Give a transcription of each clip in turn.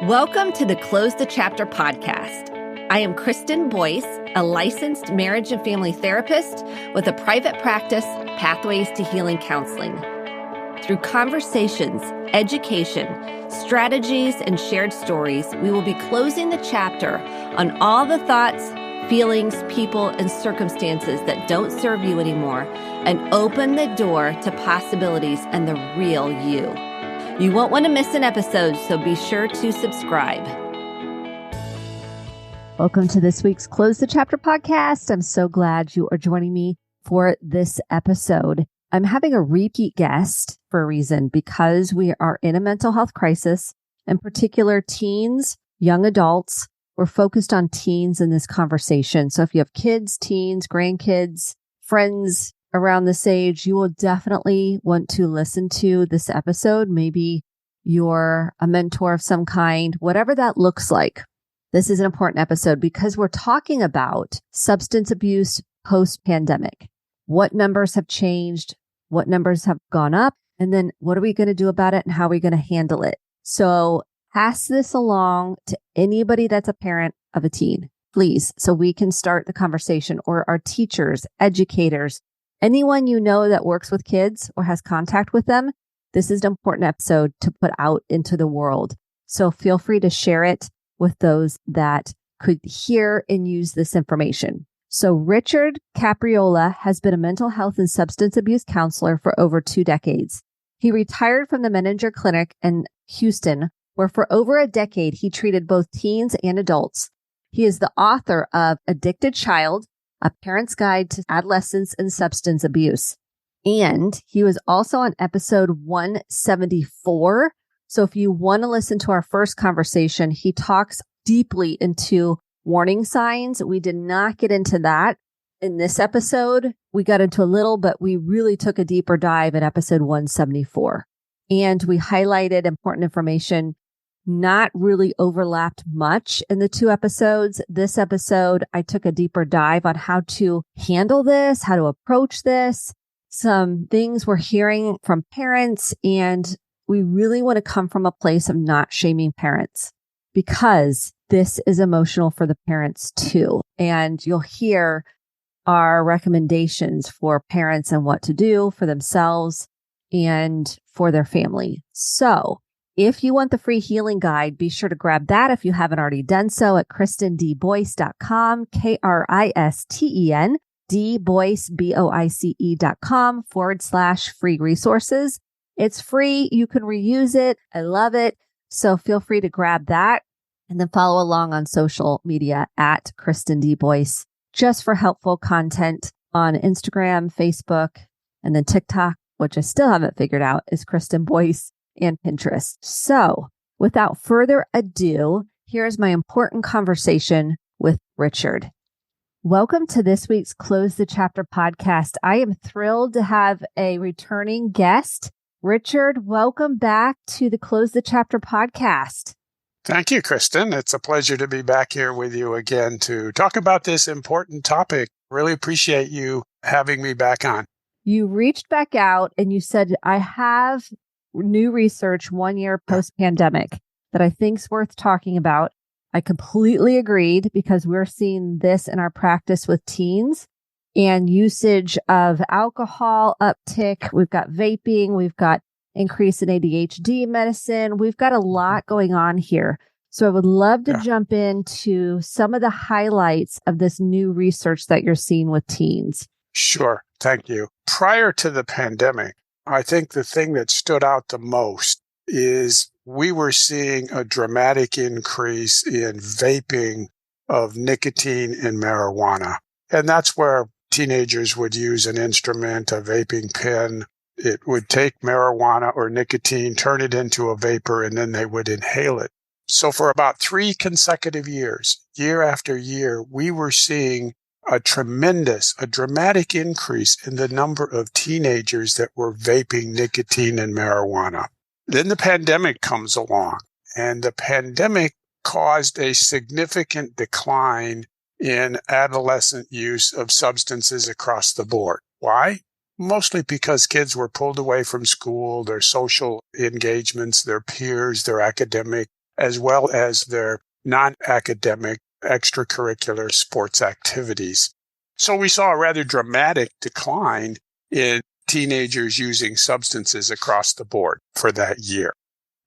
Welcome to the Close the Chapter podcast. I am Kristen Boyce, a licensed marriage and family therapist with a private practice, Pathways to Healing Counseling. Through conversations, education, strategies, and shared stories, we will be closing the chapter on all the thoughts, feelings, people, and circumstances that don't serve you anymore and open the door to possibilities and the real you. You won't want to miss an episode, so be sure to subscribe. Welcome to this week's Close the Chapter podcast. I'm so glad you are joining me for this episode. I'm having a repeat guest for a reason, because we are in a mental health crisis, in particular teens, young adults. We're focused on teens in this conversation. So if you have kids, teens, grandkids, friends around this age, you will definitely want to listen to this episode. Maybe you're a mentor of some kind, whatever that looks like. This is an important episode because we're talking about substance abuse post-pandemic. What numbers have changed? What numbers have gone up? And then what are we going to do about it and how are we going to handle it? So pass this along to anybody that's a parent of a teen, please, so we can start the conversation, or our teachers, educators, anyone you know that works with kids or has contact with them. This is an important episode to put out into the world. So feel free to share it with those that could hear and use this information. So Richard Capriola has been a mental health and substance abuse counselor for over 2 decades. He retired from the Menninger Clinic in Houston, where for over a decade, he treated both teens and adults. He is the author of Addicted Child, A Parent's Guide to Adolescence and Substance Abuse. And he was also on episode 174. So if you want to listen to our first conversation, he talks deeply into warning signs. We did not get into that in this episode. We got into a little, but we really took a deeper dive in episode 174. And we highlighted important information, not really overlapped much in the 2 episodes. This episode, I took a deeper dive on how to handle this, how to approach this, some things we're hearing from parents, and we really want to come from a place of not shaming parents, because this is emotional for the parents too. And you'll hear our recommendations for parents and what to do for themselves and for their family. So if you want the free healing guide, be sure to grab that if you haven't already done so at kristendboyce.com, KRISTEN, dboyce, BOICE.com/free resources. It's free. You can reuse it. I love it. So feel free to grab that and then follow along on social media at Kristen D. Boyce, just for helpful content on Instagram, Facebook, and then TikTok, which I still haven't figured out, is Kristen Boyce, and Pinterest. So without further ado, here's my important conversation with Richard. Welcome to this week's Close the Chapter podcast. I am thrilled to have a returning guest. Richard, welcome back to the Close the Chapter podcast. Thank you, Kristen. It's a pleasure to be back here with you again to talk about this important topic. Really appreciate you having me back on. You reached back out and you said, I have new research 1 year post-pandemic that I think is worth talking about. I completely agreed, because we're seeing this in our practice with teens and usage of alcohol uptick. We've got vaping. We've got increase in ADHD medicine. We've got a lot going on here. So I would love to jump into some of the highlights of this new research that you're seeing with teens. Sure. Thank you. Prior to the pandemic, I think the thing that stood out the most is we were seeing a dramatic increase in vaping of nicotine and marijuana. And that's where teenagers would use an instrument, a vaping pen. It would take marijuana or nicotine, turn it into a vapor, and then they would inhale it. So for about 3 consecutive years, year after year, we were seeing a dramatic increase in the number of teenagers that were vaping nicotine and marijuana. Then the pandemic comes along, and the pandemic caused a significant decline in adolescent use of substances across the board. Why? Mostly because kids were pulled away from school, their social engagements, their peers, their academic as well as their non-academic extracurricular sports activities. So we saw a rather dramatic decline in teenagers using substances across the board for that year.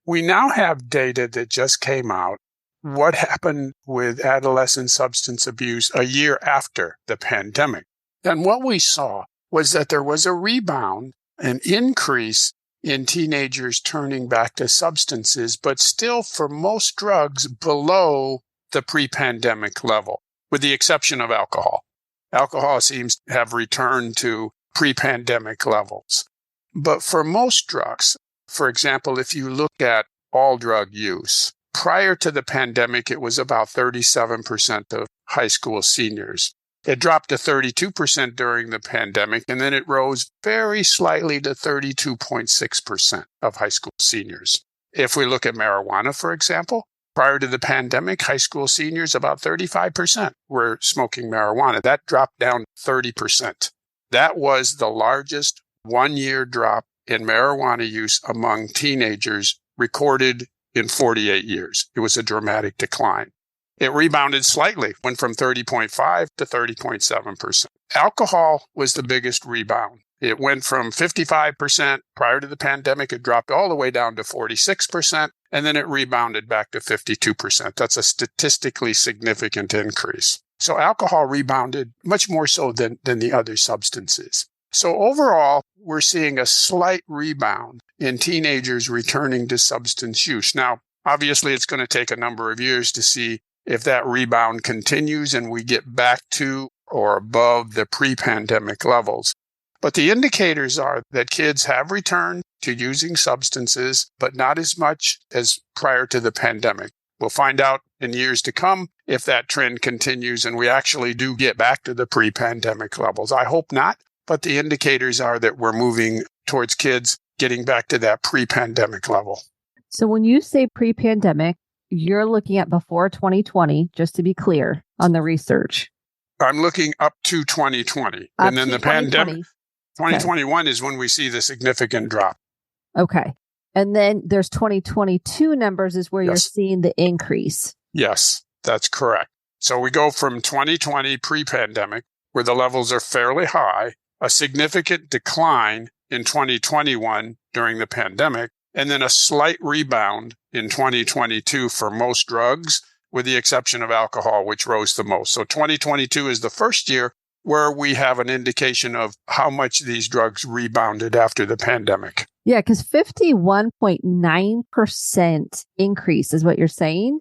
We now have data that just came out. What happened with adolescent substance abuse a year after the pandemic? And what we saw was that there was a rebound, an increase in teenagers turning back to substances, but still for most drugs below the pre-pandemic level, with the exception of alcohol. Alcohol seems to have returned to pre-pandemic levels. But for most drugs, for example, if you look at all drug use, prior to the pandemic, it was about 37% of high school seniors. It dropped to 32% during the pandemic, and then it rose very slightly to 32.6% of high school seniors. If we look at marijuana, for example, prior to the pandemic, high school seniors, about 35% were smoking marijuana. That dropped down 30%. That was the largest one-year drop in marijuana use among teenagers recorded in 48 years. It was a dramatic decline. It rebounded slightly, went from 30.5 to 30.7%. Alcohol was the biggest rebound. It went from 55% prior to the pandemic. It dropped all the way down to 46%, and then it rebounded back to 52%. That's a statistically significant increase. So alcohol rebounded much more so than the other substances. So overall, we're seeing a slight rebound in teenagers returning to substance use. Now, obviously, it's going to take a number of years to see if that rebound continues and we get back to or above the pre-pandemic levels. But the indicators are that kids have returned to using substances, but not as much as prior to the pandemic. We'll find out in years to come if that trend continues and we actually do get back to the pre-pandemic levels. I hope not, but the indicators are that we're moving towards kids getting back to that pre-pandemic level. So when you say pre-pandemic, you're looking at before 2020, just to be clear on the research. I'm looking up to 2020. And then the pandemic, 2021 is when we see the significant drop. Okay. And then there's 2022 numbers is where you're seeing the increase. Yes, that's correct. So we go from 2020 pre-pandemic, where the levels are fairly high, a significant decline in 2021 during the pandemic, and then a slight rebound in 2022 for most drugs, with the exception of alcohol, which rose the most. So 2022 is the first year where we have an indication of how much these drugs rebounded after the pandemic. Yeah, because 51.9% increase is what you're saying?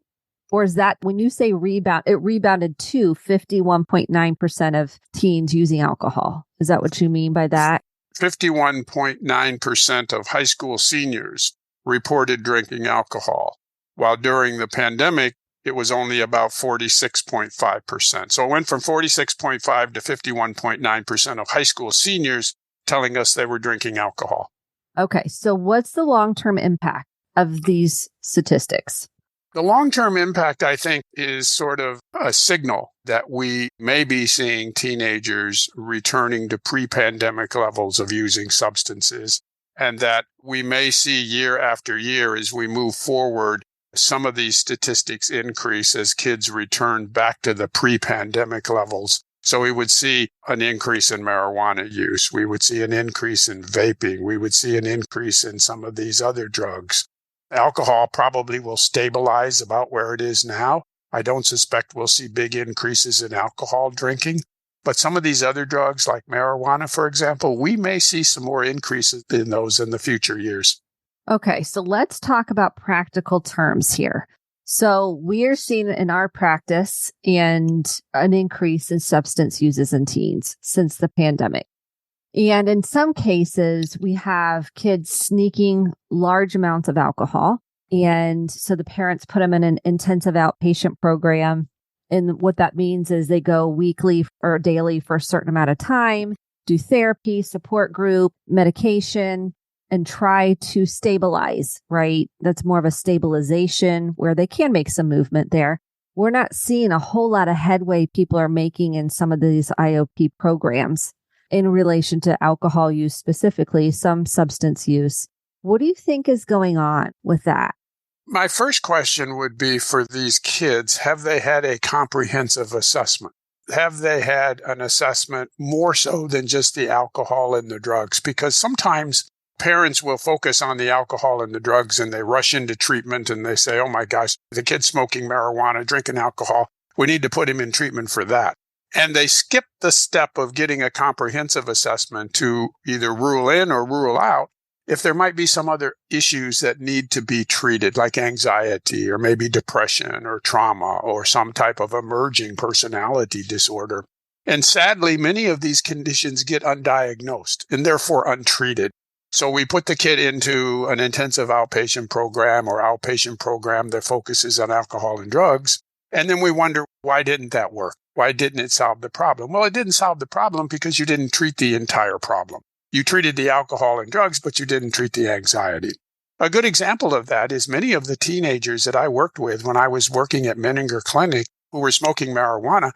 Or is that when you say rebound, it rebounded to 51.9% of teens using alcohol? Is that what you mean by that? 51.9% of high school seniors reported drinking alcohol, while during the pandemic, it was only about 46.5%. So it went from 46.5 to 51.9% of high school seniors telling us they were drinking alcohol. Okay, so what's the long-term impact of these statistics? The long-term impact, I think, is sort of a signal that we may be seeing teenagers returning to pre-pandemic levels of using substances, and that we may see year after year as we move forward, some of these statistics increase as kids return back to the pre-pandemic levels. So we would see an increase in marijuana use. We would see an increase in vaping. We would see an increase in some of these other drugs. Alcohol probably will stabilize about where it is now. I don't suspect we'll see big increases in alcohol drinking. But some of these other drugs, like marijuana, for example, we may see some more increases in those in the future years. Okay, so let's talk about practical terms here. So we're seeing in our practice and an increase in substance uses in teens since the pandemic. And in some cases, we have kids sneaking large amounts of alcohol. And so the parents put them in an intensive outpatient program. And what that means is they go weekly or daily for a certain amount of time, do therapy, support group, medication, and try to stabilize, right? That's more of a stabilization where they can make some movement there. We're not seeing a whole lot of headway people are making in some of these IOP programs in relation to alcohol use specifically, some substance use. What do you think is going on with that? My first question would be for these kids, have they had a comprehensive assessment? Have they had an assessment more so than just the alcohol and the drugs? Because sometimes parents will focus on the alcohol and the drugs and they rush into treatment and they say, oh my gosh, the kid's smoking marijuana, drinking alcohol. We need to put him in treatment for that. And they skip the step of getting a comprehensive assessment to either rule in or rule out if there might be some other issues that need to be treated, like anxiety or maybe depression or trauma or some type of emerging personality disorder. And sadly, many of these conditions get undiagnosed and therefore untreated. So we put the kid into an intensive outpatient program or outpatient program that focuses on alcohol and drugs. And then we wonder, why didn't that work? Why didn't it solve the problem? Well, it didn't solve the problem because you didn't treat the entire problem. You treated the alcohol and drugs, but you didn't treat the anxiety. A good example of that is many of the teenagers that I worked with when I was working at Menninger Clinic who were smoking marijuana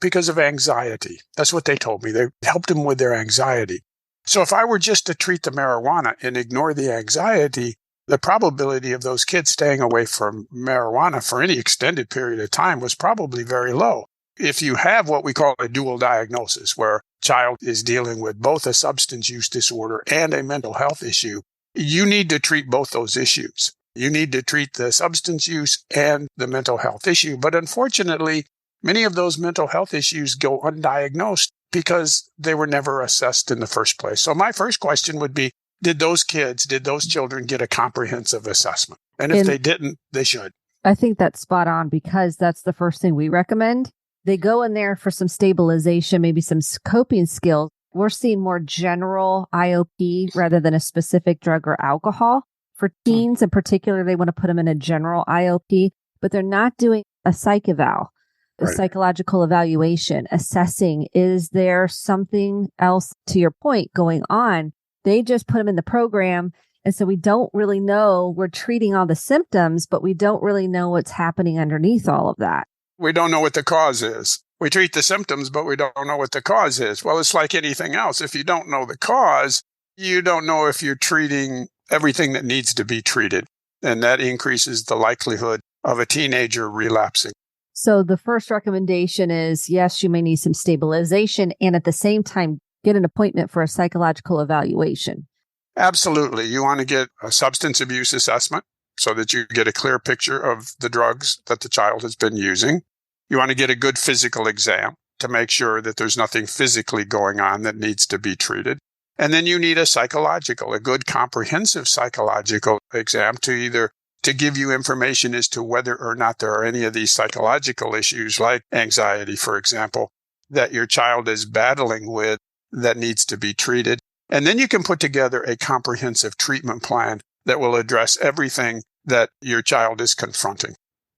because of anxiety. That's what they told me. They helped them with their anxiety. So if I were just to treat the marijuana and ignore the anxiety, the probability of those kids staying away from marijuana for any extended period of time was probably very low. If you have what we call a dual diagnosis, where a child is dealing with both a substance use disorder and a mental health issue, you need to treat both those issues. You need to treat the substance use and the mental health issue. But unfortunately, many of those mental health issues go undiagnosed because they were never assessed in the first place. So my first question would be, did those children get a comprehensive assessment? And if they didn't, they should. I think that's spot on because that's the first thing we recommend. They go in there for some stabilization, maybe some coping skills. We're seeing more general IOP rather than a specific drug or alcohol. For teens in particular, they want to put them in a general IOP, but they're not doing a psych eval, a psychological evaluation, assessing, is there something else, to your point, going on? They just put them in the program. And so we don't really know, we're treating all the symptoms, but we don't really know what's happening underneath all of that. We don't know what the cause is. We treat the symptoms, but we don't know what the cause is. Well, it's like anything else. If you don't know the cause, you don't know if you're treating everything that needs to be treated. And that increases the likelihood of a teenager relapsing. So the first recommendation is, yes, you may need some stabilization and at the same time, get an appointment for a psychological evaluation. Absolutely. You want to get a substance abuse assessment so that you get a clear picture of the drugs that the child has been using. You want to get a good physical exam to make sure that there's nothing physically going on that needs to be treated. And then you need a good comprehensive psychological exam to give you information as to whether or not there are any of these psychological issues like anxiety, for example, that your child is battling with that needs to be treated. And then you can put together a comprehensive treatment plan that will address everything that your child is confronting.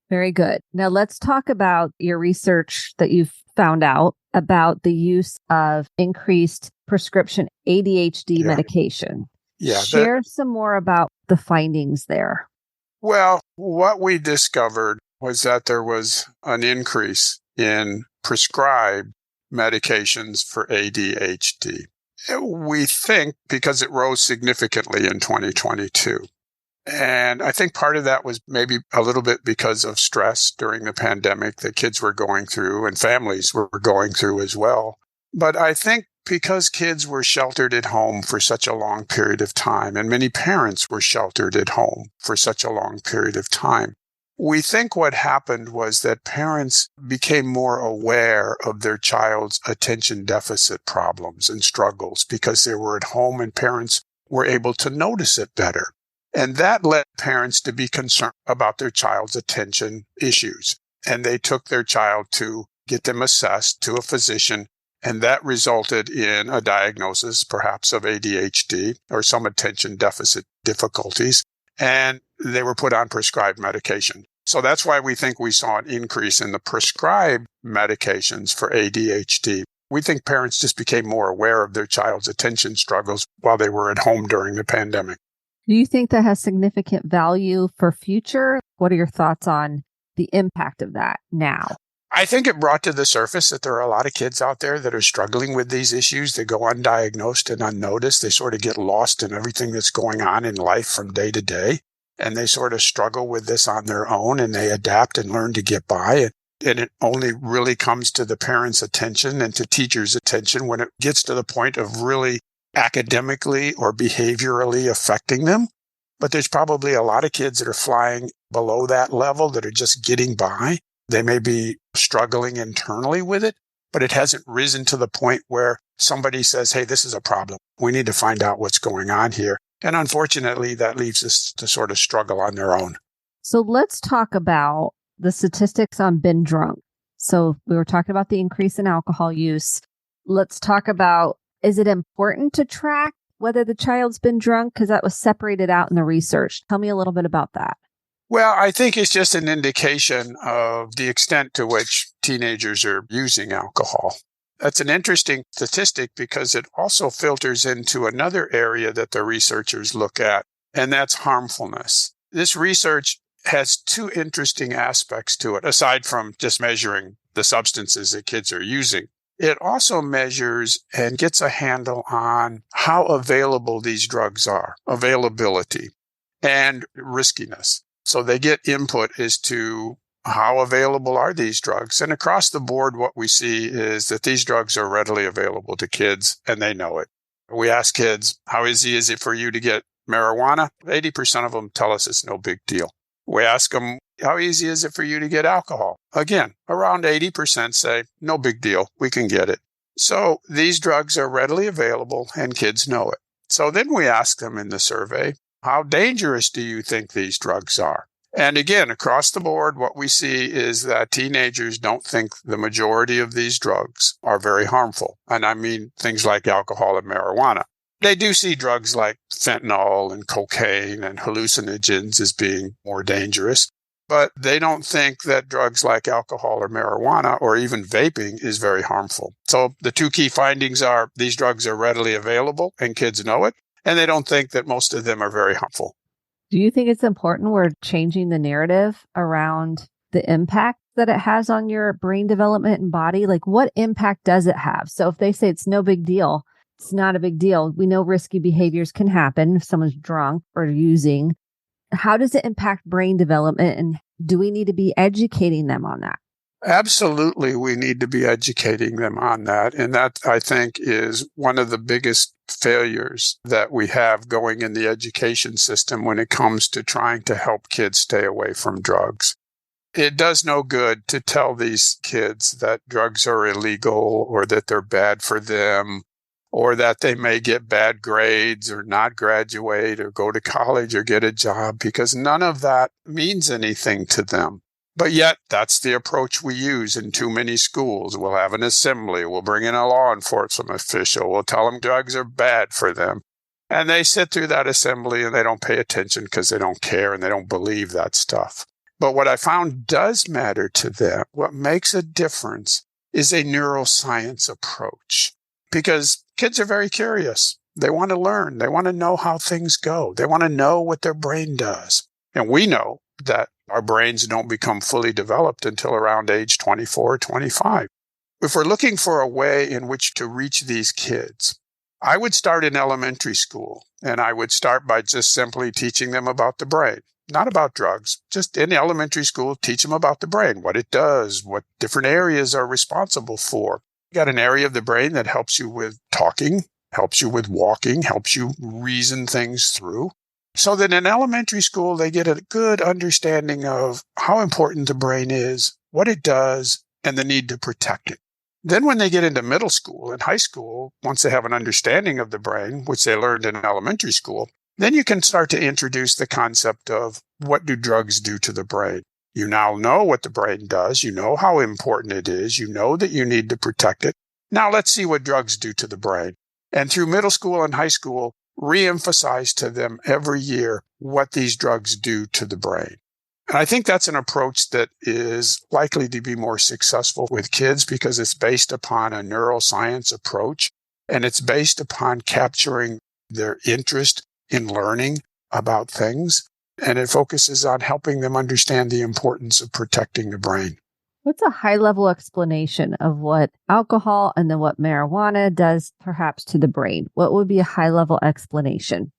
Very good. Now let's talk about your research that you've found out about the use of increased prescription ADHD medication. Share some more about the findings there. Well, what we discovered was that there was an increase in prescribed medications for ADHD. We think because it rose significantly in 2022. And I think part of that was maybe a little bit because of stress during the pandemic that kids were going through and families were going through as well. But I think because kids were sheltered at home for such a long period of time, and many parents were sheltered at home for such a long period of time, we think what happened was that parents became more aware of their child's attention deficit problems and struggles because they were at home and parents were able to notice it better. And that led parents to be concerned about their child's attention issues. And they took their child to get them assessed to a physician. And that resulted in a diagnosis, perhaps of ADHD or some attention deficit difficulties. And they were put on prescribed medication. So that's why we think we saw an increase in the prescribed medications for ADHD. We think parents just became more aware of their child's attention struggles while they were at home during the pandemic. Do you think that has significant value for future? What are your thoughts on the impact of that now? I think it brought to the surface that there are a lot of kids out there that are struggling with these issues. They go undiagnosed and unnoticed. They sort of get lost in everything that's going on in life from day to day. and they sort of struggle with this on their own and they adapt and learn to get by. And it only really comes to the parents' attention and to teachers' attention when it gets to the point of really academically or behaviorally affecting them. But there's probably a lot of kids that are flying below that level that are just getting by. They may be struggling internally with it, but it hasn't risen to the point where somebody says, hey, this is a problem. We need to find out what's going on here. And unfortunately, that leaves us to sort of struggle on their own. So let's talk about the statistics on been drunk. So we were talking about the increase in alcohol use. Let's talk about, is it important to track whether the child's been drunk? Because that was separated out in the research. Tell me a little bit about that. Well, I think it's just an indication of the extent to which teenagers are using alcohol. That's an interesting statistic because it also filters into another area that the researchers look at, and that's harmfulness. This research has two interesting aspects to it, aside from just measuring the substances that kids are using. It also measures and gets a handle on how available these drugs are, availability, and riskiness. So they get input as to how available are these drugs. And across the board, what we see is that these drugs are readily available to kids, and they know it. We ask kids, how easy is it for you to get marijuana? 80% of them tell us it's no big deal. We ask them, how easy is it for you to get alcohol? Again, around 80% say, no big deal, we can get it. So these drugs are readily available and kids know it. So then we ask them in the survey, how dangerous do you think these drugs are? And again, across the board, what we see is that teenagers don't think the majority of these drugs are very harmful. And I mean things like alcohol and marijuana. They do see drugs like fentanyl and cocaine and hallucinogens as being more dangerous, but they don't think that drugs like alcohol or marijuana or even vaping is very harmful. So the two key findings are these drugs are readily available and kids know it, and they don't think that most of them are very harmful. Do you think it's important we're changing the narrative around the impact that it has on your brain development and body? Like, what impact does it have? So if they say it's no big deal, it's not a big deal. We know risky behaviors can happen if someone's drunk or using. How does it impact brain development? And do we need to be educating them on that? Absolutely, we need to be educating them on that. And that, I think, is one of the biggest failures that we have going in the education system when it comes to trying to help kids stay away from drugs. It does no good to tell these kids that drugs are illegal or that they're bad for them or that they may get bad grades or not graduate or go to college or get a job, because none of that means anything to them. But yet, that's the approach we use in too many schools. We'll have an assembly. We'll bring in a law enforcement official. We'll tell them drugs are bad for them. And they sit through that assembly and they don't pay attention because they don't care and they don't believe that stuff. But what I found does matter to them, what makes a difference, is a neuroscience approach. Because kids are very curious. They want to learn. They want to know how things go. They want to know what their brain does. And we know that our brains don't become fully developed until around age 24 or 25. If we're looking for a way in which to reach these kids, I would start in elementary school, and I would start by just simply teaching them about the brain, not about drugs. Just in elementary school, teach them about the brain, what it does, what different areas are responsible for. You got an area of the brain that helps you with talking, helps you with walking, helps you reason things through. So that in elementary school, they get a good understanding of how important the brain is, what it does, and the need to protect it. Then when they get into middle school and high school, once they have an understanding of the brain, which they learned in elementary school, then you can start to introduce the concept of what do drugs do to the brain. You now know what the brain does. You know how important it is. You know that you need to protect it. Now let's see what drugs do to the brain. And through middle school and high school, re-emphasize to them every year what these drugs do to the brain. And I think that's an approach that is likely to be more successful with kids because it's based upon a neuroscience approach, and it's based upon capturing their interest in learning about things, and it focuses on helping them understand the importance of protecting the brain. What's a high-level explanation of what alcohol and then what marijuana does perhaps to the brain? What would be a high-level explanation?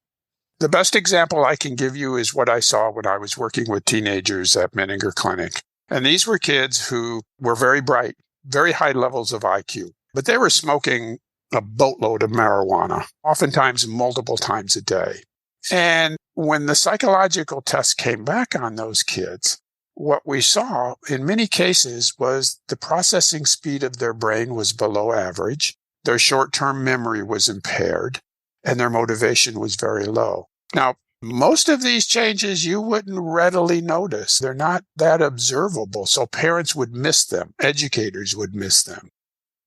The best example I can give you is what I saw when I was working with teenagers at Menninger Clinic. And these were kids who were very bright, very high levels of IQ, but they were smoking a boatload of marijuana, oftentimes multiple times a day. And when the psychological tests came back on those kids, what we saw in many cases was the processing speed of their brain was below average, their short-term memory was impaired, and their motivation was very low. Now, most of these changes you wouldn't readily notice. They're not that observable, so parents would miss them, educators would miss them.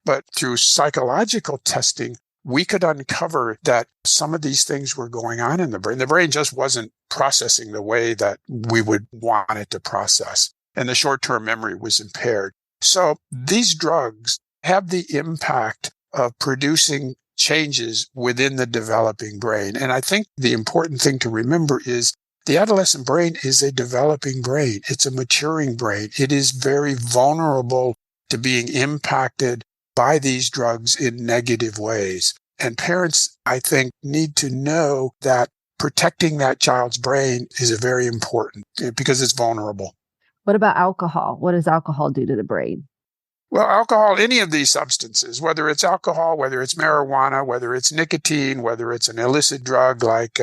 But through psychological testing, we could uncover that some of these things were going on in the brain. The brain just wasn't processing the way that we would want it to process, and the short-term memory was impaired. So these drugs have the impact of producing changes within the developing brain. And I think the important thing to remember is the adolescent brain is a developing brain. It's a maturing brain. It is very vulnerable to being impacted by these drugs in negative ways. And parents, I think, need to know that protecting that child's brain is very important because it's vulnerable. What about alcohol? What does alcohol do to the brain? Well, alcohol, any of these substances, whether it's alcohol, whether it's marijuana, whether it's nicotine, whether it's an illicit drug like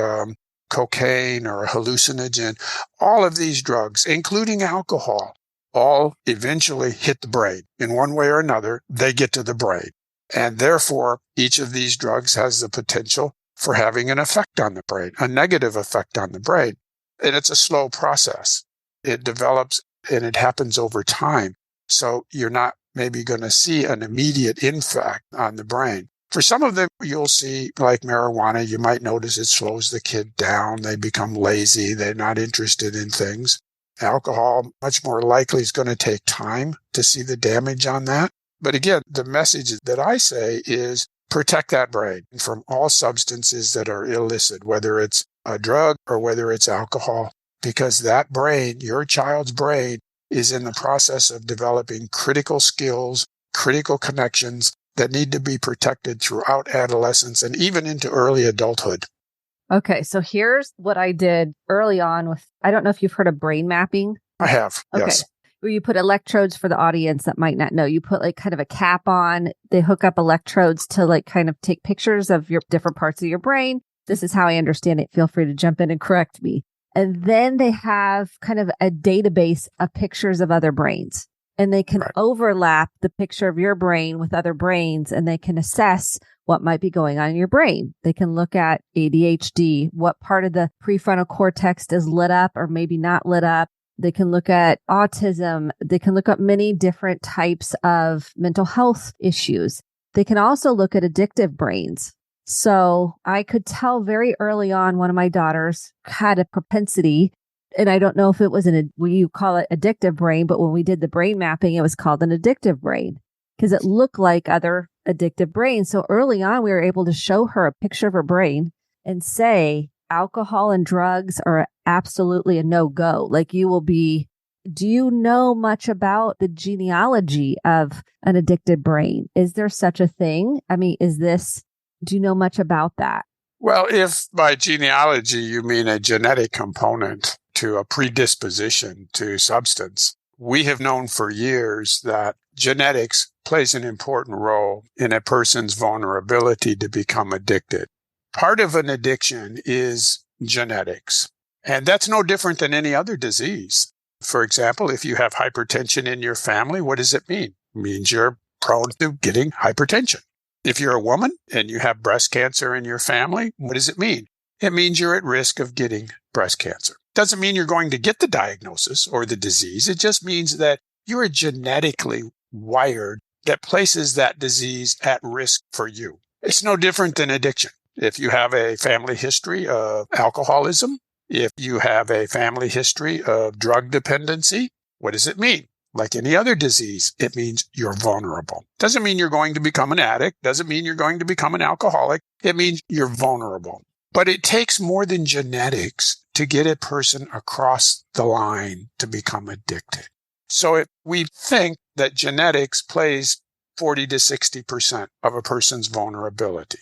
cocaine or a hallucinogen, all of these drugs, including alcohol, all eventually hit the brain. In one way or another, they get to the brain. And therefore, each of these drugs has the potential for having an effect on the brain, a negative effect on the brain. And it's a slow process. It develops and it happens over time. So you're not maybe going to see an immediate impact on the brain. For some of them, you'll see, like marijuana, you might notice it slows the kid down. They become lazy. They're not interested in things. Alcohol, much more likely, is going to take time to see the damage on that. But again, the message that I say is protect that brain from all substances that are illicit, whether it's a drug or whether it's alcohol, because that brain, your child's brain, is in the process of developing critical skills, critical connections that need to be protected throughout adolescence and even into early adulthood. Okay, so here's what I did early on with, I don't know if you've heard of brain mapping. I have, okay. Yes. Where you put electrodes for the audience that might not know. You put like kind of a cap on. They hook up electrodes to like kind of take pictures of your different parts of your brain. This is how I understand it. Feel free to jump in and correct me. And then they have kind of a database of pictures of other brains. And they can overlap the picture of your brain with other brains, and they can assess what might be going on in your brain. They can look at ADHD, what part of the prefrontal cortex is lit up or maybe not lit up. They can look at autism. They can look up many different types of mental health issues. They can also look at addictive brains. So I could tell very early on one of my daughters had a propensity, and I don't know if it was you call it addictive brain, but when we did the brain mapping, it was called an addictive brain because it looked like other addictive brains. So early on, we were able to show her a picture of her brain and say, alcohol and drugs are absolutely a no-go. Like you will be, do you know much about the genealogy of an addicted brain? Is there such a thing? I mean, do you know much about that? Well, if by genealogy you mean a genetic component to a predisposition to substance, we have known for years that genetics plays an important role in a person's vulnerability to become addicted. Part of an addiction is genetics, and that's no different than any other disease. For example, if you have hypertension in your family, what does it mean? It means you're prone to getting hypertension. If you're a woman and you have breast cancer in your family, what does it mean? It means you're at risk of getting breast cancer. Doesn't mean you're going to get the diagnosis or the disease. It just means that you are genetically wired that places that disease at risk for you. It's no different than addiction. If you have a family history of alcoholism, if you have a family history of drug dependency, what does it mean? Like any other disease, it means you're vulnerable. Doesn't mean you're going to become an addict. Doesn't mean you're going to become an alcoholic. It means you're vulnerable. But it takes more than genetics to get a person across the line to become addicted. So we think that genetics plays 40 to 60% of a person's vulnerability.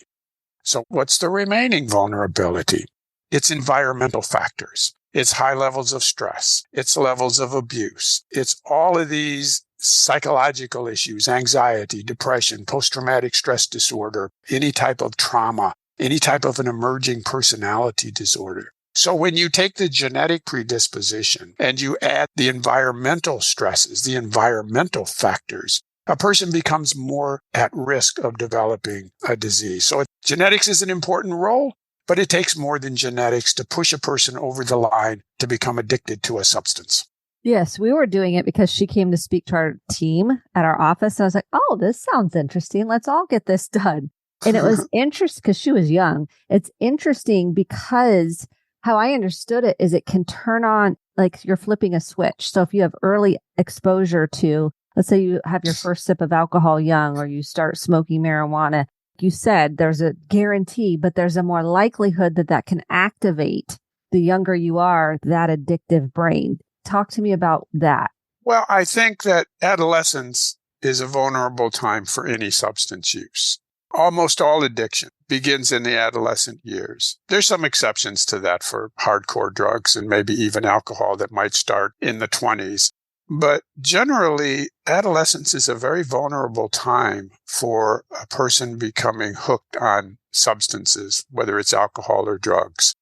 So what's the remaining vulnerability? It's environmental factors. It's high levels of stress. It's levels of abuse. It's all of these psychological issues, anxiety, depression, post-traumatic stress disorder, any type of trauma, any type of an emerging personality disorder. So when you take the genetic predisposition and you add the environmental stresses, the environmental factors, a person becomes more at risk of developing a disease. So genetics is an important role, but it takes more than genetics to push a person over the line to become addicted to a substance. Yes, we were doing it because she came to speak to our team at our office. And I was like, oh, this sounds interesting. Let's all get this done. And it was interesting because she was young. It's interesting because how I understood it is it can turn on, like you're flipping a switch. So if you have early exposure to, let's say you have your first sip of alcohol young, or you start smoking marijuana, you said there's a guarantee, but there's a more likelihood that that can activate the younger you are, that addictive brain. Talk to me about that. Well, I think that adolescence is a vulnerable time for any substance use. Almost all addiction begins in the adolescent years. There's some exceptions to that for hardcore drugs and maybe even alcohol that might start in the 20s. But generally, adolescence is a very vulnerable time for a person becoming hooked on substances, whether it's alcohol or drugs.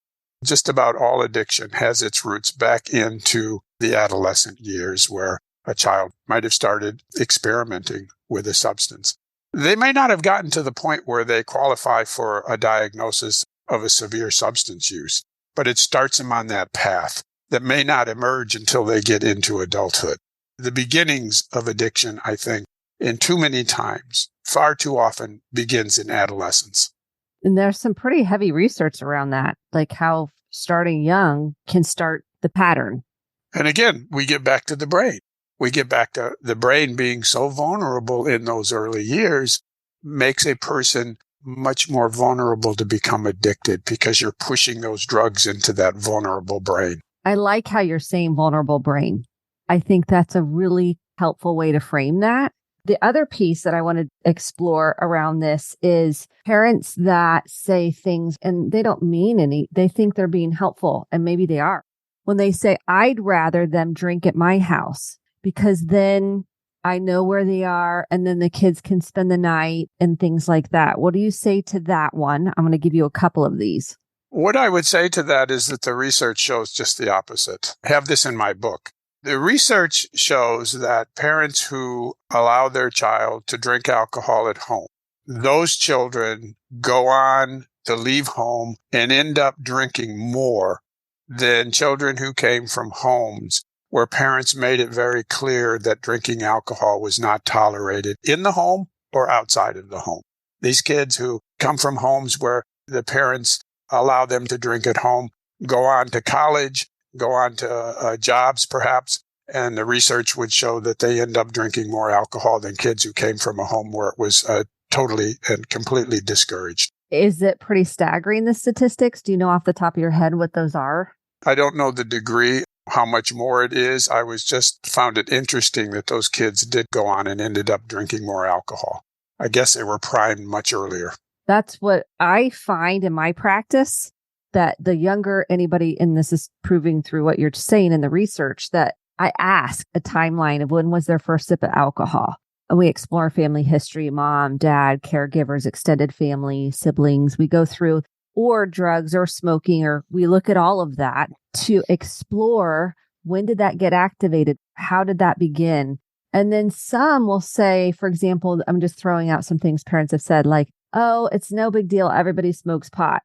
Just about all addiction has its roots back into the adolescent years where a child might have started experimenting with a substance. They may not have gotten to the point where they qualify for a diagnosis of a severe substance use, but it starts them on that path that may not emerge until they get into adulthood. The beginnings of addiction, I think, in too many times, far too often, begins in adolescence. And there's some pretty heavy research around that, like how starting young can start the pattern. And again, we get back to the brain. We get back to the brain being so vulnerable in those early years makes a person much more vulnerable to become addicted because you're pushing those drugs into that vulnerable brain. I like how you're saying vulnerable brain. I think that's a really helpful way to frame that. The other piece that I want to explore around this is parents that say things and they don't mean any, they think they're being helpful, and maybe they are. When they say, I'd rather them drink at my house because then I know where they are and then the kids can spend the night and things like that. What do you say to that one? I'm going to give you a couple of these. What I would say to that is that the research shows just the opposite. I have this in my book. The research shows that parents who allow their child to drink alcohol at home, those children go on to leave home and end up drinking more than children who came from homes where parents made it very clear that drinking alcohol was not tolerated in the home or outside of the home. These kids who come from homes where the parents allow them to drink at home go on to college, go on to jobs perhaps, and the research would show that they end up drinking more alcohol than kids who came from a home where it was totally and completely discouraged. Is it pretty staggering, the statistics? Do you know off the top of your head what those are? I don't know the degree, how much more it is. I was just found it interesting that those kids did go on and ended up drinking more alcohol. I guess they were primed much earlier. That's what I find in my practice, that the younger anybody, and this is proving through what you're saying in the research, that I ask a timeline of when was their first sip of alcohol. And we explore family history, mom, dad, caregivers, extended family, siblings. We go through, or drugs or smoking, or we look at all of that to explore when did that get activated? How did that begin? And then some will say, for example, I'm just throwing out some things parents have said, like, oh, it's no big deal. Everybody smokes pot.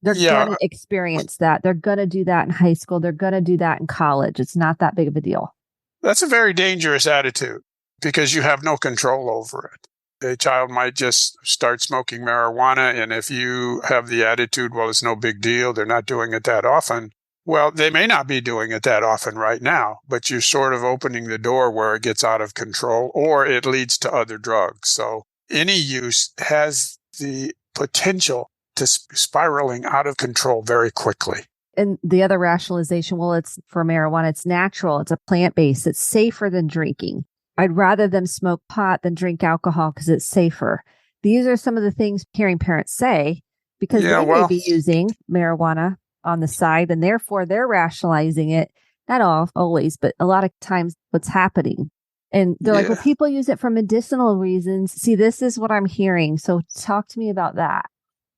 They're going to experience that. They're going to do that in high school. They're going to do that in college. It's not that big of a deal. That's a very dangerous attitude because you have no control over it. A child might just start smoking marijuana, and if you have the attitude, well, it's no big deal, they're not doing it that often. Well, they may not be doing it that often right now, but you're sort of opening the door where it gets out of control or it leads to other drugs. So any use has the potential to spiraling out of control very quickly. And the other rationalization, well, it's for marijuana, it's natural, it's a plant-based, it's safer than drinking. I'd rather them smoke pot than drink alcohol because it's safer. These are some of the things hearing parents say because they may be using marijuana. on the side, and therefore they're rationalizing it. Not always, but a lot of times what's happening. And they're like, well, Yeah. people use it for medicinal reasons. See, this is what I'm hearing. So talk to me about that.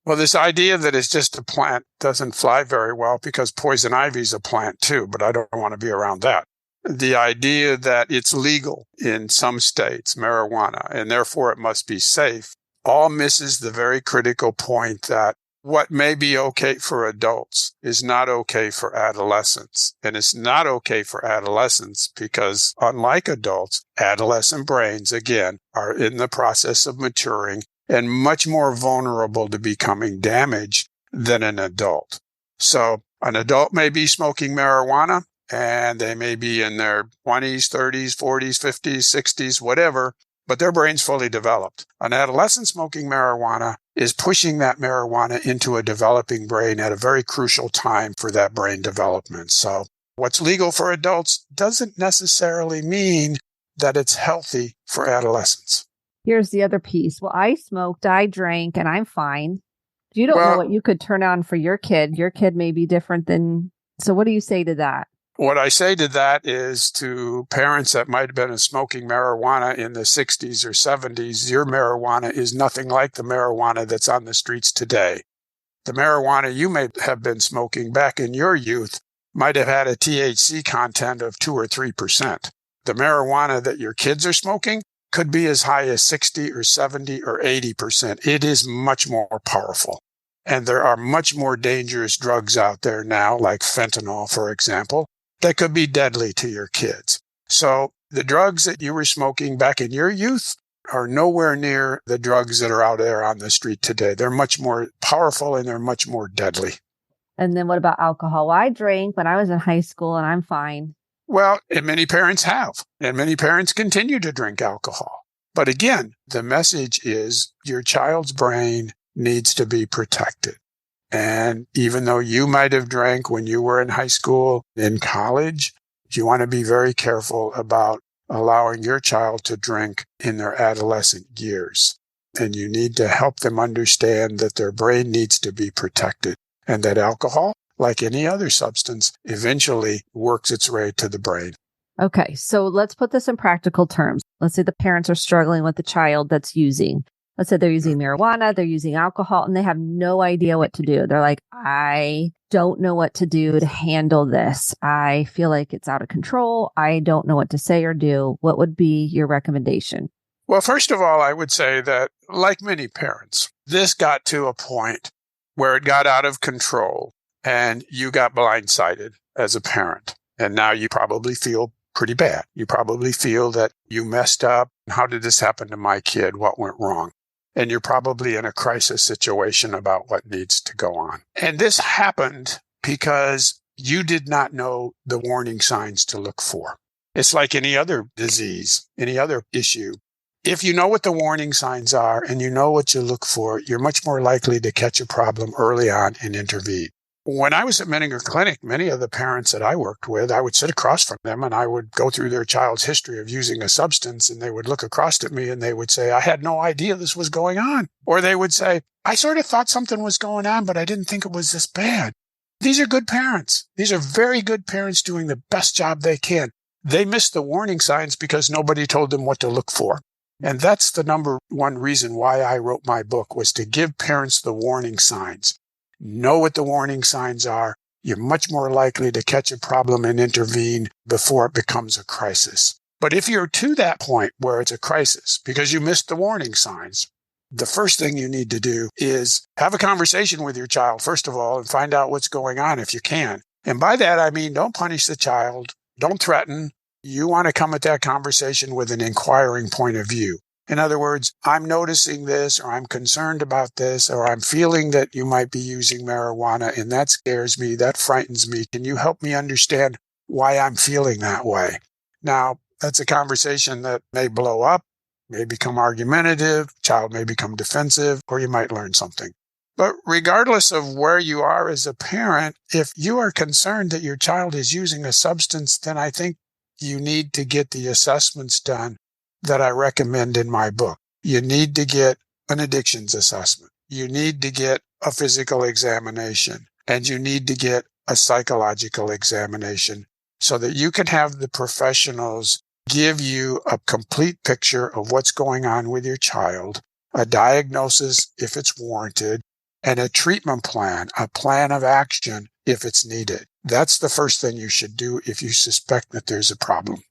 Well, this idea that it's just a plant doesn't fly very well because poison ivy is a plant too, but I don't want to be around that. The idea that it's legal in some states, marijuana, and therefore it must be safe, all misses the very critical point that what may be okay for adults is not okay for adolescents. And it's not okay for adolescents because, unlike adults, adolescent brains, again, are in the process of maturing and much more vulnerable to becoming damaged than an adult. So an adult may be smoking marijuana, and they may be in their 20s, 30s, 40s, 50s, 60s, whatever, but their brain's fully developed. An adolescent smoking marijuana is pushing that marijuana into a developing brain at a very crucial time for that brain development. So what's legal for adults doesn't necessarily mean that it's healthy for adolescents. Here's the other piece. Well, I smoked, I drank, and I'm fine. You don't know what you could turn on for your kid. Your kid may be different than... So what do you say to that? What I say to that is to parents that might have been smoking marijuana in the 60s or 70s, your marijuana is nothing like the marijuana that's on the streets today. The marijuana you may have been smoking back in your youth might have had a THC content of 2 or 3%. The marijuana that your kids are smoking could be as high as 60 or 70 or 80%. It is much more powerful. And there are much more dangerous drugs out there now, like fentanyl, for example, that could be deadly to your kids. So the drugs that you were smoking back in your youth are nowhere near the drugs that are out there on the street today. They're much more powerful and they're much more deadly. And then what about alcohol? Well, I drank when I was in high school and I'm fine. Well, and many parents have, and many parents continue to drink alcohol. But again, the message is your child's brain needs to be protected. And even though you might have drank when you were in high school, in college, you want to be very careful about allowing your child to drink in their adolescent years. And you need to help them understand that their brain needs to be protected and that alcohol, like any other substance, eventually works its way to the brain. Okay, so let's put this in practical terms. Let's say the parents are struggling with the child that's using. Let's say they're using marijuana, they're using alcohol, and they have no idea what to do. They're like, I don't know what to do to handle this. I feel like it's out of control. I don't know what to say or do. What would be your recommendation? Well, first of all, I would say that, like many parents, this got to a point where it got out of control and you got blindsided as a parent. And now you probably feel pretty bad. You probably feel that you messed up. How did this happen to my kid? What went wrong? And you're probably in a crisis situation about what needs to go on. And this happened because you did not know the warning signs to look for. It's like any other disease, any other issue. If you know what the warning signs are and you know what you look for, you're much more likely to catch a problem early on and intervene. When I was at Menninger Clinic, many of the parents that I worked with, I would sit across from them and I would go through their child's history of using a substance, and they would look across at me and they would say, I had no idea this was going on. Or they would say, I sort of thought something was going on, but I didn't think it was this bad. These are good parents. These are very good parents doing the best job they can. They missed the warning signs because nobody told them what to look for. And that's the number one reason why I wrote my book, was to give parents the warning signs. Know what the warning signs are. You're much more likely to catch a problem and intervene before it becomes a crisis. But if you're to that point where it's a crisis because you missed the warning signs, the first thing you need to do is have a conversation with your child, first of all, and find out what's going on if you can. And by that, I mean, don't punish the child. Don't threaten. You want to come at that conversation with an inquiring point of view. In other words, I'm noticing this, or I'm concerned about this, or I'm feeling that you might be using marijuana, and that scares me, that frightens me. Can you help me understand why I'm feeling that way? Now, that's a conversation that may blow up, may become argumentative, child may become defensive, or you might learn something. But regardless of where you are as a parent, if you are concerned that your child is using a substance, then I think you need to get the assessments done that I recommend in my book. You need to get an addictions assessment. You need to get a physical examination. and you need to get a psychological examination so that you can have the professionals give you a complete picture of what's going on with your child, a diagnosis if it's warranted, and a treatment plan, a plan of action if it's needed. That's the first thing you should do if you suspect that there's a problem.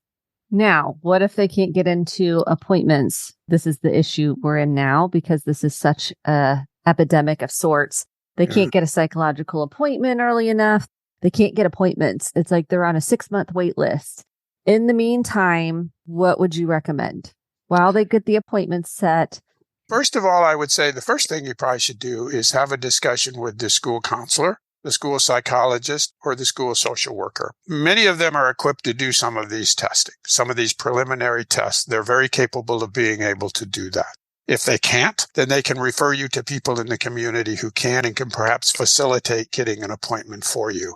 Now, what if they can't get into appointments? This is the issue we're in now because this is such a epidemic of sorts. They can't get a psychological appointment early enough. They can't get appointments. It's like they're on a 6-month wait list. In the meantime, what would you recommend while they get the appointment set? First of all, I would say the first thing you probably should do is have a discussion with the school counselor, the school psychologist, or the school social worker. Many of them are equipped to do some of these testing, some of these preliminary tests. They're very capable of being able to do that. If they can't, then they can refer you to people in the community who can and can perhaps facilitate getting an appointment for you.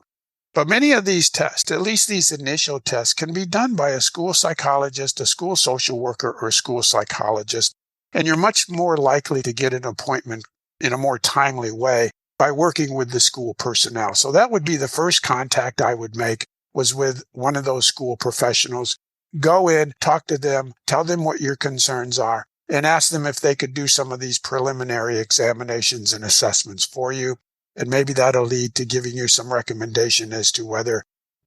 But many of these tests, at least these initial tests, can be done by a school psychologist, a school social worker, or a school psychologist. And you're much more likely to get an appointment in a more timely way by working with the school personnel. So that would be the first contact I would make, was with one of those school professionals. Go in, talk to them, tell them what your concerns are, and ask them if they could do some of these preliminary examinations and assessments for you. And maybe that'll lead to giving you some recommendation as to whether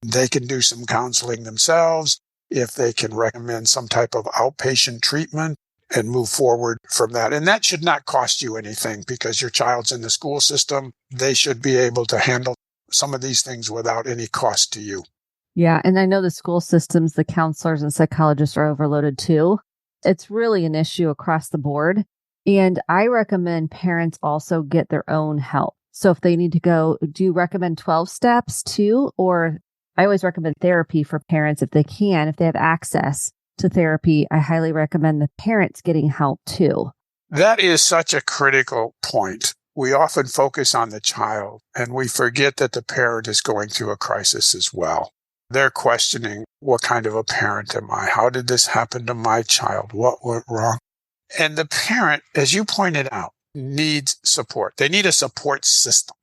they can do some counseling themselves, if they can recommend some type of outpatient treatment, and move forward from that. And that should not cost you anything because your child's in the school system. They should be able to handle some of these things without any cost to you. Yeah. And I know the school systems, the counselors and psychologists are overloaded too. It's really an issue across the board. And I recommend parents also get their own help. So if they need to go, do you recommend 12 steps too? Or I always recommend therapy for parents if they can, if they have access to therapy. I highly recommend the parents getting help too. That is such a critical point. We often focus on the child and we forget that the parent is going through a crisis as well. They're questioning, what kind of a parent am I? How did this happen to my child? What went wrong? And the parent, as you pointed out, needs support. They need a support system.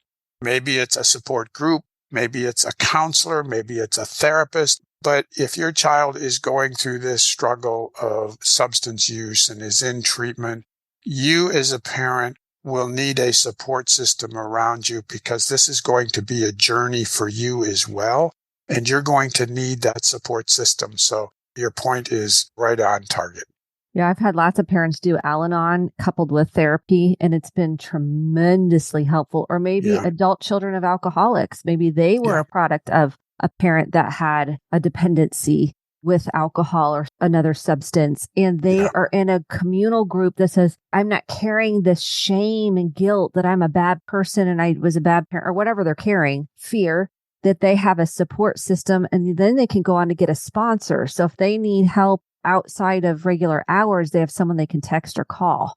Maybe it's a support group. Maybe it's a counselor. Maybe it's a therapist. But if your child is going through this struggle of substance use and is in treatment, you as a parent will need a support system around you because this is going to be a journey for you as well. And you're going to need that support system. So your point is right on target. Yeah, I've had lots of parents do Al-Anon coupled with therapy, and it's been tremendously helpful. Or maybe adult children of alcoholics. Maybe they were a product of a parent that had a dependency with alcohol or another substance, and they are in a communal group that says, I'm not carrying this shame and guilt that I'm a bad person and I was a bad parent, or whatever they're carrying, fear, that they have a support system, and then they can go on to get a sponsor. So if they need help outside of regular hours, they have someone they can text or call.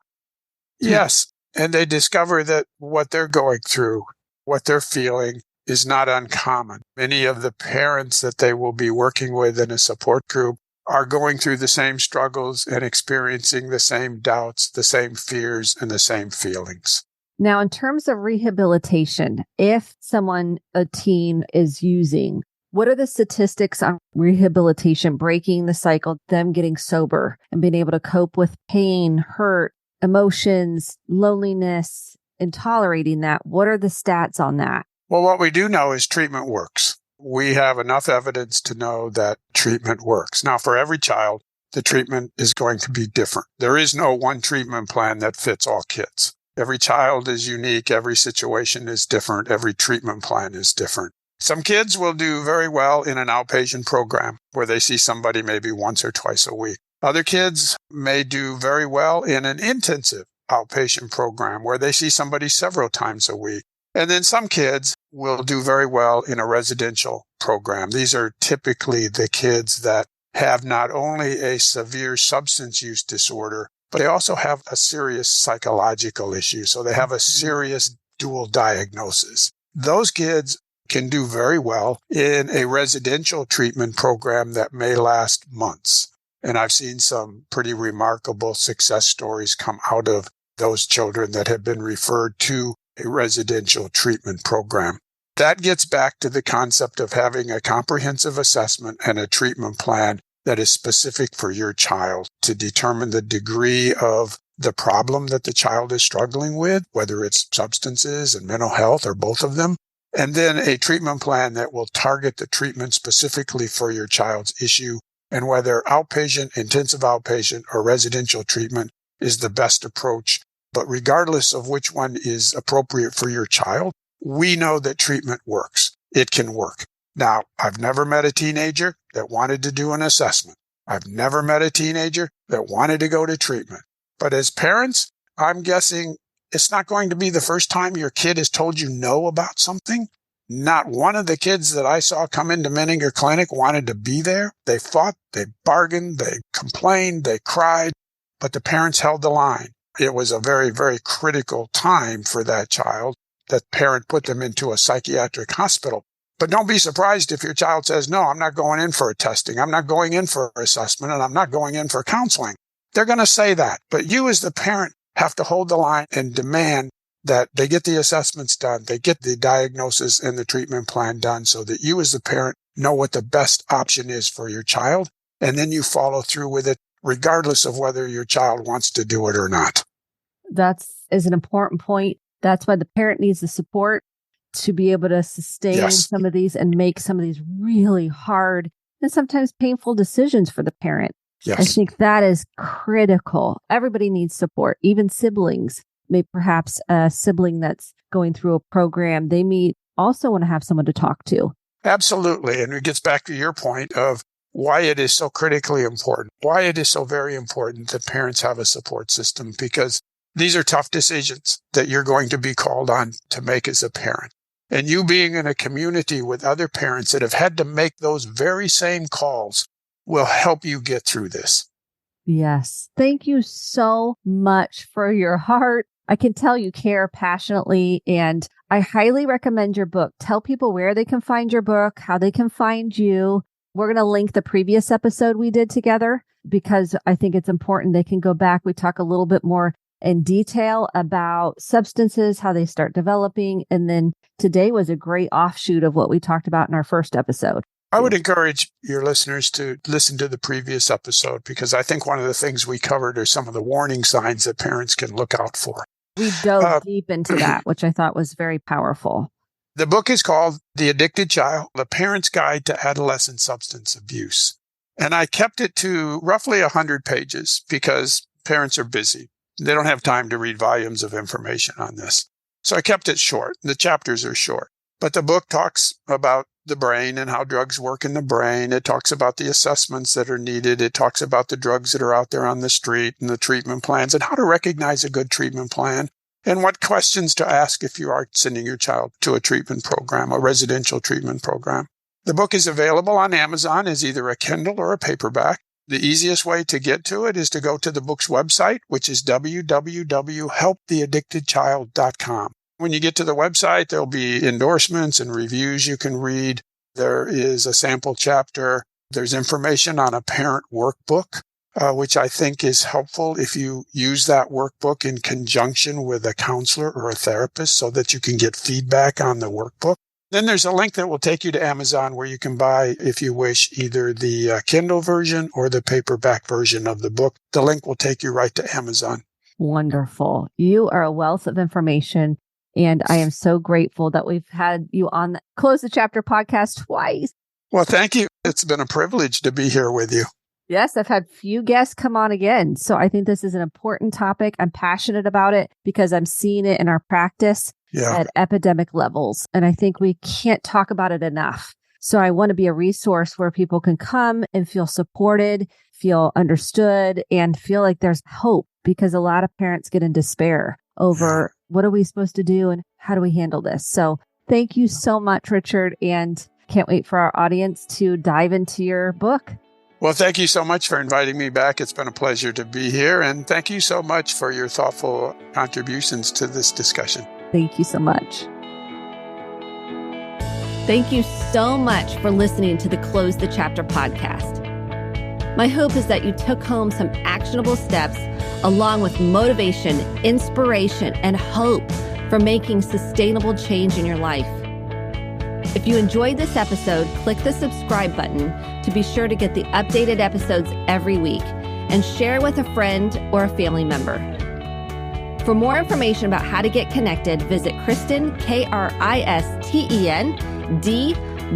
Yes. And they discover that what they're going through, what they're feeling is not uncommon. Many of the parents that they will be working with in a support group are going through the same struggles and experiencing the same doubts, the same fears, and the same feelings. Now, in terms of rehabilitation, if someone, a teen, is using, what are the statistics on rehabilitation, breaking the cycle, them getting sober and being able to cope with pain, hurt, emotions, loneliness, and tolerating that? What are the stats on that? Well, what we do know is treatment works. We have enough evidence to know that treatment works. Now, for every child, the treatment is going to be different. There is no one treatment plan that fits all kids. Every child is unique. Every situation is different. Every treatment plan is different. Some kids will do very well in an outpatient program where they see somebody maybe once or twice a week. Other kids may do very well in an intensive outpatient program where they see somebody several times a week. And then some kids will do very well in a residential program. These are typically the kids that have not only a severe substance use disorder, but they also have a serious psychological issue. So they have a serious dual diagnosis. Those kids can do very well in a residential treatment program that may last months. And I've seen some pretty remarkable success stories come out of those children that have been referred to a residential treatment program. That gets back to the concept of having a comprehensive assessment and a treatment plan that is specific for your child to determine the degree of the problem that the child is struggling with, whether it's substances and mental health or both of them, and then a treatment plan that will target the treatment specifically for your child's issue, and whether outpatient, intensive outpatient, or residential treatment is the best approach. But regardless of which one is appropriate for your child, we know that treatment works. It can work. Now, I've never met a teenager that wanted to do an assessment. I've never met a teenager that wanted to go to treatment. But as parents, I'm guessing it's not going to be the first time your kid has told you no about something. Not one of the kids that I saw come into Menninger Clinic wanted to be there. They fought, they bargained, they complained, they cried, but the parents held the line. It was a very, very critical time for that child. That parent put them into a psychiatric hospital. But don't be surprised if your child says, no, I'm not going in for a testing. I'm not going in for assessment, and I'm not going in for counseling. They're going to say that. But you as the parent have to hold the line and demand that they get the assessments done, they get the diagnosis and the treatment plan done so that you as the parent know what the best option is for your child, and then you follow through with it regardless of whether your child wants to do it or not. That is an important point. That's why the parent needs the support to be able to sustain some of these and make some of these really hard and sometimes painful decisions for the parent. Yes. I think that is critical. Everybody needs support, even siblings. Maybe perhaps a sibling that's going through a program, they may also want to have someone to talk to. Absolutely. And it gets back to your point of why it is so critically important, why it is so very important that parents have a support system, because these are tough decisions that you're going to be called on to make as a parent. And you being in a community with other parents that have had to make those very same calls will help you get through this. Yes. Thank you so much for your heart. I can tell you care passionately, and I highly recommend your book. Tell people where they can find your book, how they can find you. We're going to link the previous episode we did together because I think it's important. They can go back. We talk a little bit more in detail about substances, how they start developing. And then today was a great offshoot of what we talked about in our first episode. I would encourage your listeners to listen to the previous episode because I think one of the things we covered are some of the warning signs that parents can look out for. We dove deep into that, which I thought was very powerful. The book is called The Addicted Child, The Parent's Guide to Adolescent Substance Abuse. And I kept it to roughly 100 pages because parents are busy. They don't have time to read volumes of information on this. So I kept it short. The chapters are short. But the book talks about the brain and how drugs work in the brain. It talks about the assessments that are needed. It talks about the drugs that are out there on the street and the treatment plans and how to recognize a good treatment plan and what questions to ask if you are sending your child to a treatment program, a residential treatment program. The book is available on Amazon as either a Kindle or a paperback. The easiest way to get to it is to go to the book's website, which is www.helptheaddictedchild.com. When you get to the website, there'll be endorsements and reviews you can read. There is a sample chapter. There's information on a parent workbook, which I think is helpful if you use that workbook in conjunction with a counselor or a therapist so that you can get feedback on the workbook. Then there's a link that will take you to Amazon where you can buy, if you wish, either the Kindle version or the paperback version of the book. The link will take you right to Amazon. Wonderful. You are a wealth of information. And I am so grateful that we've had you on the Close the Chapter podcast twice. Well, thank you. It's been a privilege to be here with you. Yes, I've had few guests come on again. So I think this is an important topic. I'm passionate about it because I'm seeing it in our practice at epidemic levels. And I think we can't talk about it enough. So I want to be a resource where people can come and feel supported, feel understood, and feel like there's hope because a lot of parents get in despair over what are we supposed to do and how do we handle this? So thank you so much, Richard, and can't wait for our audience to dive into your book. Well, thank you so much for inviting me back. It's been a pleasure to be here. And thank you so much for your thoughtful contributions to this discussion. Thank you so much. Thank you so much for listening to the Close the Chapter podcast. My hope is that you took home some actionable steps along with motivation, inspiration, and hope for making sustainable change in your life. If you enjoyed this episode, click the subscribe button to be sure to get the updated episodes every week, and share with a friend or a family member. For more information about how to get connected, visit Kristen, Kristen,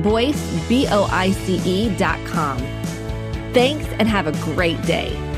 Boyce, BOICE.com. Thanks and have a great day.